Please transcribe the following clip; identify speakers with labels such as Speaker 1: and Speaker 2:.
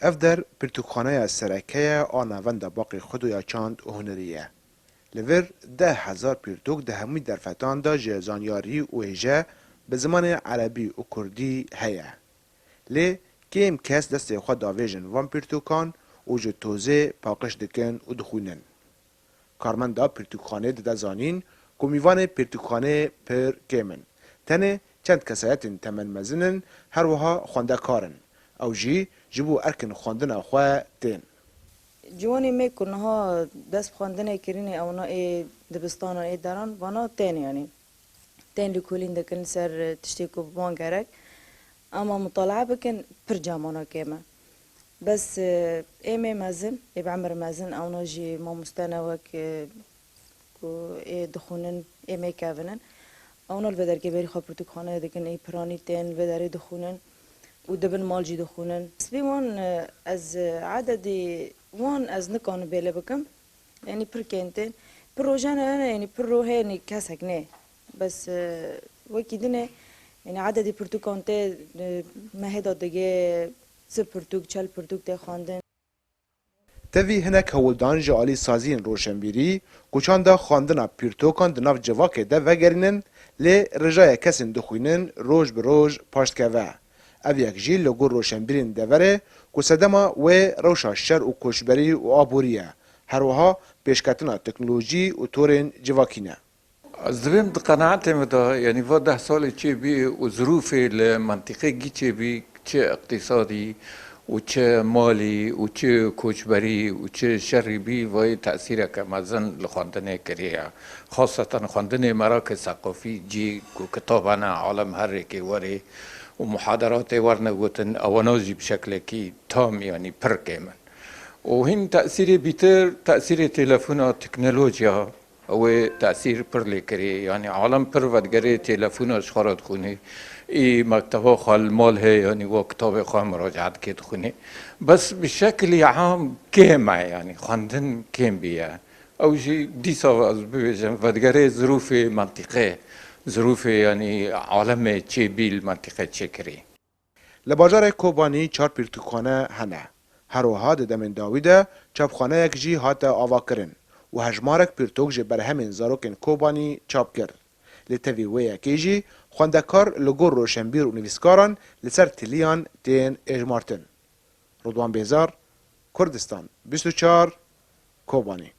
Speaker 1: اف در پرتوخانه سرکه آنوند باقی خود یا چاند و هنریه. لور 10,000 پرتوک ده همی درفتان دا جزانیاری و هجه به زمان عربی و کردی هیه. لی کم کس دست خود داویجن وان پرتوکان و جو توزه پاقش دکن و دخونن. کارمند دا پرتوکخانه ده زانین کمیوان پرتوکخانه پر کمن. تنه چند کسایت تمن مزنن هر وها خونده کارن. او جی جبو ارکن خواندن اخواه تین.
Speaker 2: جوانی میکنه ها دست خواندن کرینه اونا دبستان ای دران وانا تین یعنی تین لکولین دکن سر تشتیکو بوان گرک اما مطالعه بکن پر جامانا کمه بس ایمه مزن ای بعمر مزن اونا جی ما مستانه وک کو ای دخونن ایمه کافنن اونا الودر که بری خواب پرتوکخانه دکن ای پرانی تین الودر دخونن و دبن مال جي دخونن سبي وان از عددي وان از نكون بيلا بكم يعني بركنتين بروجانا انا يعني بروهاني كاسكني بس وكيدنا يعني عددي برتوكانتي ما هدا دغه س برتوك چل برتوك ده خواندن
Speaker 1: تفی هنک هولدان جالی سازین روشنبیری کوچان دا خواندنا پرتوکان دناف جواک ده وگرینن لی رجای کسین دخوینن روز به روز پاشت که او یک جیل لگو روشنبیرین دوره که صدما و روشا شر و کشبری و آبوریه هر وها پیشکتنا تکنولوژی و طورین جواکینه.
Speaker 3: از دویم قناعت مدا یعنی و 10 سال چه بی و ظروف المنطقه گی چه بی چه اقتصادی و چه مالی و چه کشبری و چه شری بی و تأثیر که مزن لخواندن کریه خاصتا خواندن مراکز ثقافی جی کتابانه عالم هر که وری و محاضرات ورنگوتن اوانازی بشکل کی تام یعنی پر کمن و هین تأثیر بیتر تأثیر تلفن تکنولوژیا و تأثیر پر لیکری یعنی عالم پر ودگری تلفن اشخارات خونی ای مکتبه خال مال ہے یعنی و کتاب خواه مراجعت کت خونی بس بشکل عام کمه یعنی خواندن کم بیه او جی دیسا از ببیجم ودگری ظروف منطقه ظروف یعنی عالم چه بیل منطقه چه کری
Speaker 1: لباجار کوبانی 4 پرتوکخانه هنه هر وها ده دمین داویده چاپخانه یک جی هات آوا کرن و هجمارک پرتوک جه بر همین زاروکن کوبانی چاپ کرد لتوی وی یکی جی خواندکار لگور روشنبیر و نویسکاران لسر تلیان تین اجمارتن. رضوان بیزار، کردستان 24 کوبانی.